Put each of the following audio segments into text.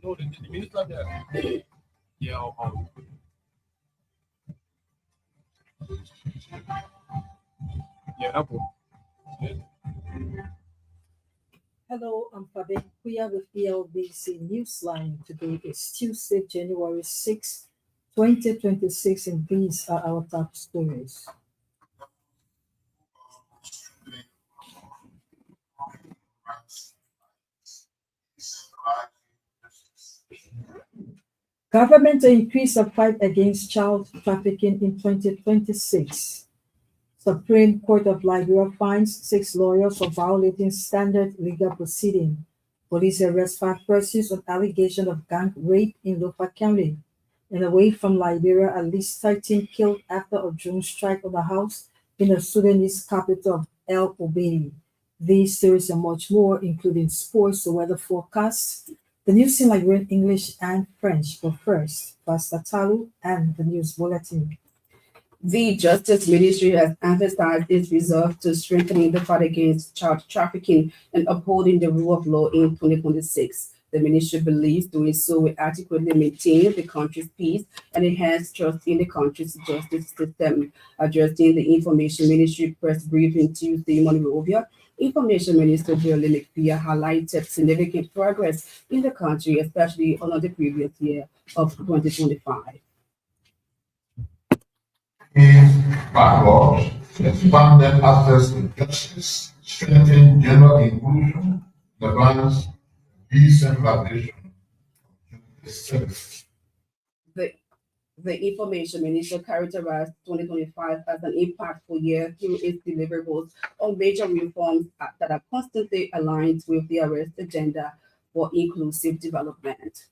No, the minister there. Yeah, yeah, that one. Yeah. Hello, I'm Fabian Kuya with Elbc Newsline. Today is Tuesday, January 6, 2026, and these are our top stories. Government to increase the fight against child trafficking in 2026. Supreme Court of Liberia finds 6 lawyers for violating standard legal proceeding. Police arrest 5 persons on allegation of gang rape in Lofa County. And away from Liberia, at least 13 killed after a drone strike on a house in the Sudanese capital of El-Obeid. These stories and much more, including sports, the weather forecasts, the news in Liberian English and French. But first, Pastor Talu and the news bulletin. The Justice Ministry has emphasized its resolve to strengthening the fight against child trafficking and upholding the rule of law in 2026. The ministry believes doing so will adequately maintain the country's peace and enhance trust in the country's justice system. Addressing the Information Ministry press briefing Tuesday in Monrovia, Information Minister Jerry McPhee highlighted significant progress in the country, especially under the previous year of 2025. Backlogs, expanded access to justice, strengthen gender inclusion, the balance, decentralization of justice. The Information Minister characterized 2025 as an impactful year through its deliverables on major reforms that are constantly aligned with the arrest agenda for inclusive development.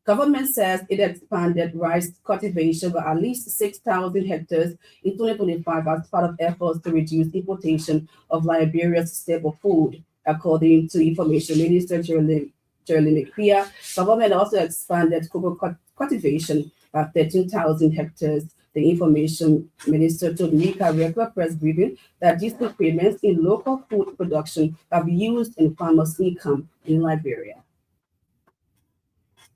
Government says it expanded rice cultivation by at least 6,000 hectares in 2025 as part of efforts to reduce importation of Liberia's staple food. According to Information Minister Jerry McPhee, government also expanded cocoa cultivation by 13,000 hectares. The Information Minister told Nika regular press briefing that these increments in local food production have been used in farmers' income in Liberia.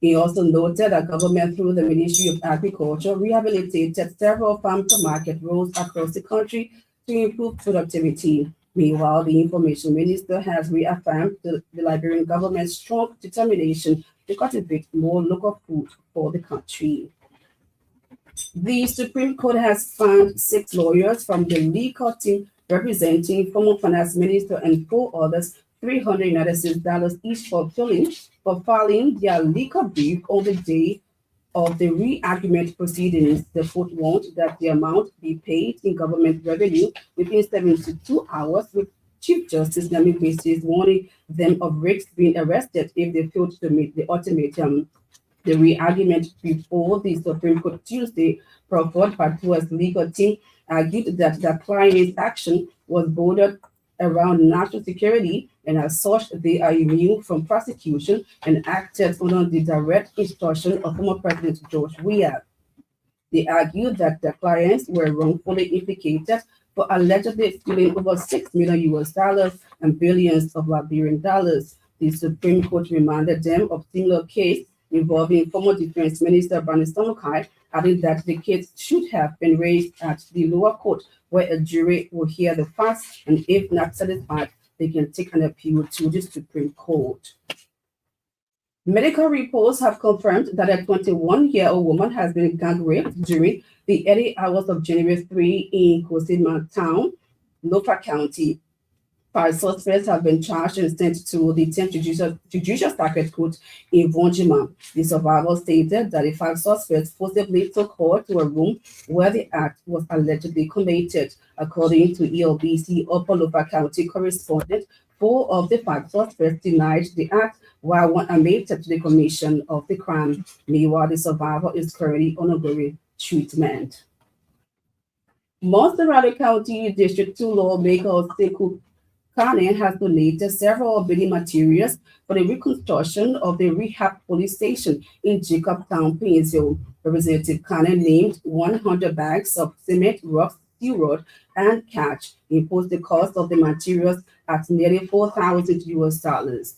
He also noted that government, through the Ministry of Agriculture, rehabilitated several farm-to-market roads across the country to improve productivity. Meanwhile, the Information Minister has reaffirmed the Liberian government's strong determination to cultivate more local food for the country. The Supreme Court has found 6 lawyers from the legal team representing former Finance Minister and 4 others $396 each for filing their legal brief on the day of the re-argument proceedings. The court warned that the amount be paid in government revenue within 72 hours, with Chief Justice Nami Basis warning them of risks being arrested if they failed to meet the ultimatum. The re-argument before the Supreme Court Tuesday, Crawford Patua's legal team argued that the client's action was bordered around national security, and as such, they are immune from prosecution and acted under the direct instruction of former President George Weah. They argued that the clients were wrongfully implicated for allegedly stealing over $6 million and billions of Liberian dollars. The Supreme Court reminded them of similar case involving former Defense Minister Barney Samukai, adding that the case should have been raised at the lower court, where a jury will hear the facts, and if not satisfied, they can take an appeal to the Supreme Court. Medical reports have confirmed that a 21-year-old woman has been gang raped during the early hours of January 3 in Kosima Town, Lofa County. 5 suspects have been charged and sent to the 10th Judicial Circuit Court in Vonjima. The survivor stated that the 5 suspects forcibly took her to a room where the act was allegedly committed. According to Elbc Upper Lofa County correspondent, 4 of the 5 suspects denied the act, while 1 admitted to the commission of the crime. Meanwhile, the survivor is currently undergoing treatment. Monterey County District 2 lawmaker Sekou Kane has donated several building materials for the reconstruction of the rehab police station in Jacobtown, Painesville. Representative Kane named 100 bags of cement, rocks, steel rod, and catch. Imposed the cost of the materials at nearly $4,000.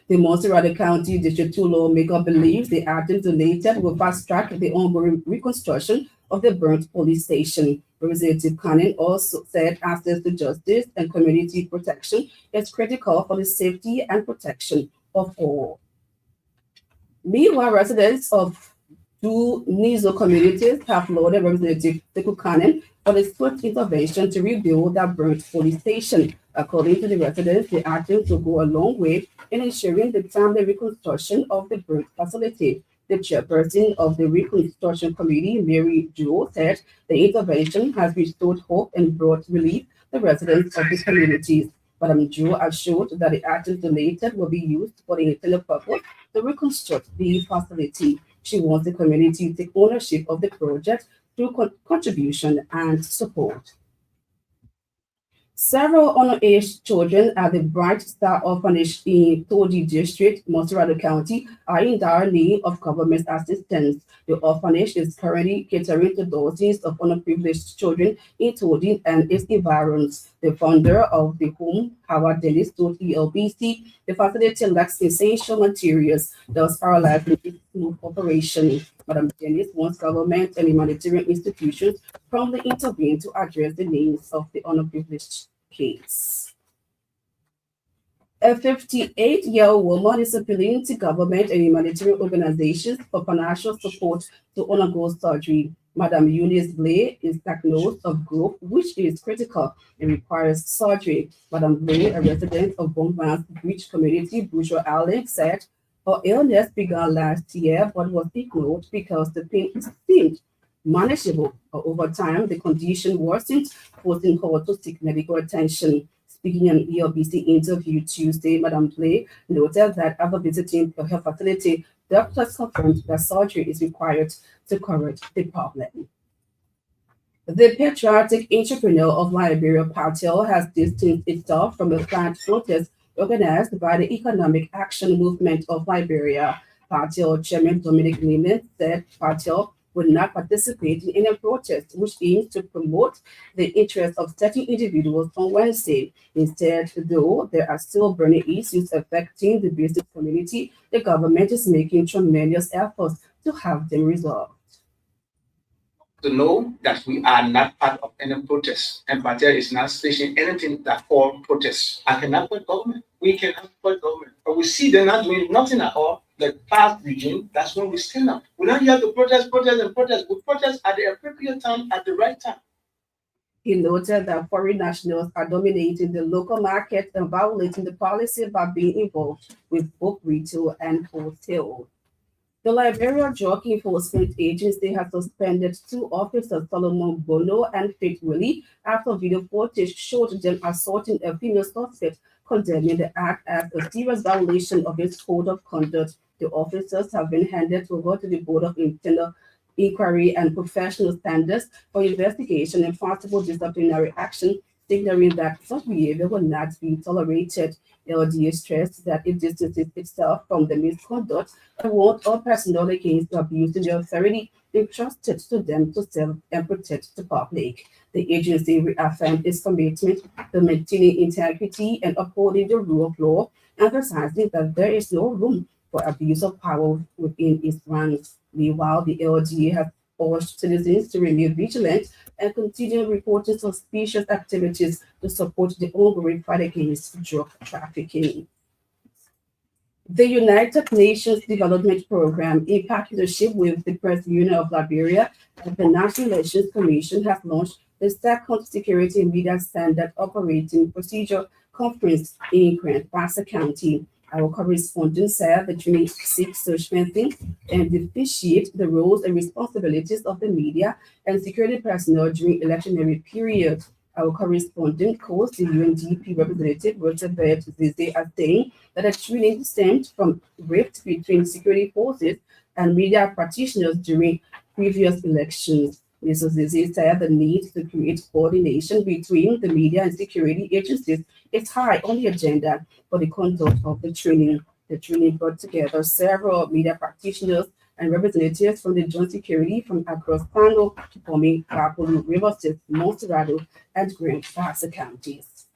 The Montserrat County District 2 lawmaker believes the item donated will fast-track the ongoing reconstruction of the burnt police station. Representative Cannon also said access to justice and community protection is critical for the safety and protection of all. Meanwhile, residents of two Nizo communities have lauded Representative Cannon for the swift intervention to rebuild that burnt police station. According to the residents, the actions will go a long way in ensuring the timely reconstruction of the burnt facility. The chairperson of the Reconstruction Committee, Mary Jo, said the intervention has restored hope and brought relief to the residents of the communities. Madam Jo assured that the items donated will be used for the intended purpose to reconstruct the facility. She wants the community to take ownership of the project through contribution and support. Several underage children at the Bright Star Orphanage in Todi District, Montserrat County, are in dire need of government assistance. The orphanage is currently catering to dozens of underprivileged children in Todi and its environs. The founder of the home, Howard Dennis, told Elbc the facility lacks essential materials, thus paralyzing its smooth operation. Madam Dennis wants government and humanitarian institutions promptly intervene to address the needs of the underprivileged kids. A 58-year-old woman is appealing to government and humanitarian organizations for financial support to undergo surgery. Madam Eunice Blay is diagnosed of growth, which is critical and requires surgery. Madam Blay, a resident of Bonvance Beach Community, Bourgeois Island, said her illness began last year but was ignored because the pain seemed manageable. Over time, the condition worsened, forcing her to seek medical attention. Speaking in an Elbc interview Tuesday, Madam Blay noted that after visiting her facility, doctors confirmed that surgery is required to correct the problem. The patriotic entrepreneur of Liberia, Patel, has distanced itself from a planned protest organized by the Economic Action Movement of Liberia. Patel Chairman Dominic Lehman said Patel would not participate in a protest which aims to promote the interests of certain individuals on Wednesday. Instead, though there are still burning issues affecting the business community, the government is making tremendous efforts to have them resolved. To know that we are not part of any protest, and Patel is not stating anything that call protests. I cannot put government. We cannot put government. But we see they're not doing nothing at all. The past regime, that's when we stand up. We're not here to protest. We protest at the appropriate time, at the right time. He noted that foreign nationals are dominating the local market and violating the policy by being involved with both retail and wholesale. The Liberia Drug Enforcement Agency has suspended two officers, Solomon Bono and Faith Willie, after video footage showed them assaulting a female suspect, condemning the act as a serious violation of its code of conduct. The officers have been handed over to the Board of Internal Inquiry and Professional Standards for investigation and possible disciplinary action, signaling that such behavior will not be tolerated. LDA stressed that it distances itself from the misconduct and warned all personnel against abusing the authority entrusted to them to serve and protect the public. The agency reaffirmed its commitment to maintaining integrity and upholding the rule of law, emphasizing that there is no room for abuse of power within its ranks. Meanwhile, the LDA has urged citizens to remain vigilant and continue reporting suspicious activities to support the ongoing fight against drug trafficking. The United Nations Development Programme, in partnership with the Press Union of Liberia and the National Elections Commission, has launched the second Security and Media Standard Operating Procedure Conference in Grand Bassa County. Our correspondent said the training seeks to strengthen and differentiate the roles and responsibilities of the media and security personnel during electionary period. Our correspondent quotes the UNDP representative Roosevelt Zize as saying that the training stemmed from rift between security forces and media practitioners during previous elections. Mr. Zize said the need to create coordination between the media and security agencies is high on the agenda for the conduct of the training. The training brought together several media practitioners and representatives from the joint security from across Kano, Kwame, River State, Montserrat, and Grand Bassa counties.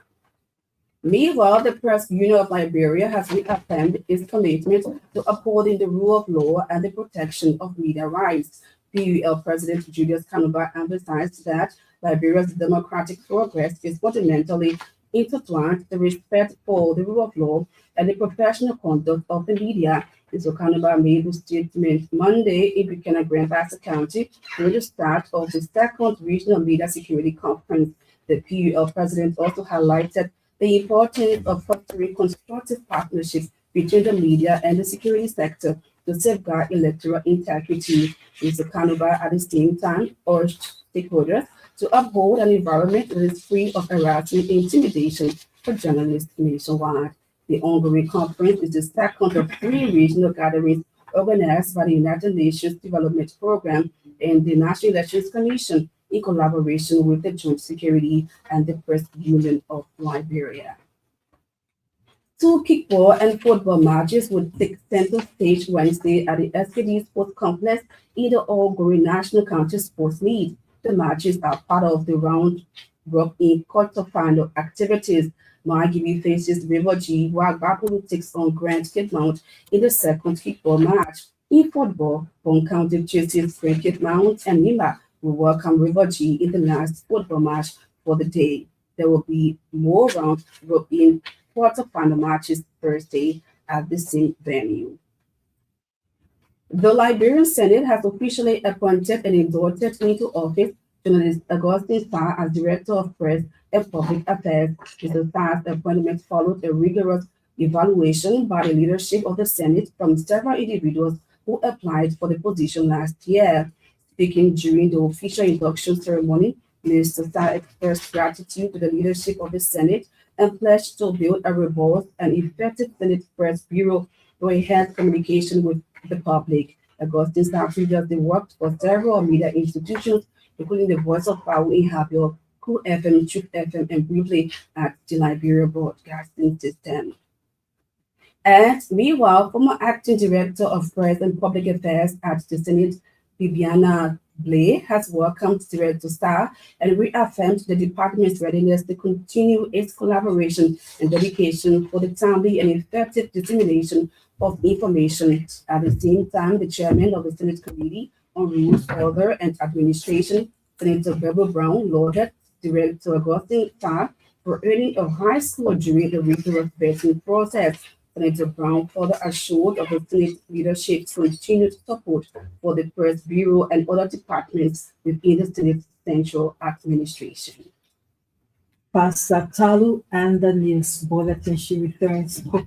Meanwhile, the Press Union of Liberia has reaffirmed its commitment to upholding the rule of law and the protection of media rights. PUL President Julius Kanuba emphasized that Liberia's democratic progress is fundamentally intertwined with the respect for the rule of law and the professional conduct of the media. Mr. Kanuba made the statement Monday in Buchanan Grand Bassa County during the start of the second Regional Media Security Conference. The PUL president also highlighted the importance of fostering constructive partnerships between the media and the security sector to safeguard electoral integrity. Mr. Kanuba at the same time urged stakeholders to uphold an environment that is free of harassment and intimidation for journalists nationwide. The ongoing conference is the second of 3 regional gatherings organized by the United Nations Development Programme and the National Elections Commission in collaboration with the Joint Security and the Press Union of Liberia. 2 kickball and football matches would take center stage Wednesday at the SKD Sports Complex in the ongoing National County Sports Meet. The matches are part of the round robin quarterfinal activities. Margibi faces River G, while Bapulu takes on Grand Kidmount in the second kickball match. In football, Bon County chases Grand Kidmount and Nima will welcome River G in the last football match for the day. There will be more round robin quarterfinal matches Thursday at the same venue. The Liberian Senate has officially appointed and endorsed into office journalist Augustine Starr as Director of Press and Public Affairs. Mr. Starr's appointment followed a rigorous evaluation by the leadership of the Senate from several individuals who applied for the position last year. Speaking during the official induction ceremony, Mr. Starr expressed gratitude to the leadership of the Senate and pledged to build a robust and effective Senate Press Bureau to enhance communication with the public. Augustine Starr previously worked for several media institutions, including the Voice of Power in Habio, Cool FM, Truth FM, and briefly at the Liberia Broadcasting System. And meanwhile, former acting director of Press and Public Affairs at the Senate, Bibiana Blay, has welcomed Director Starr and reaffirmed the department's readiness to continue its collaboration and dedication for the timely and effective dissemination of information. At the same time, the chairman of the Senate Committee on Rules, Order, and Administration, Senator Barbara Brown, lauded Director Augustine Starr for earning a high score during the rigorous vetting process. Senator Brown further assured of the Senate leadership's continued support for the Press Bureau and other departments within the Senate Central Administration. Pastor Talu and the news bulletin. She returns hopefully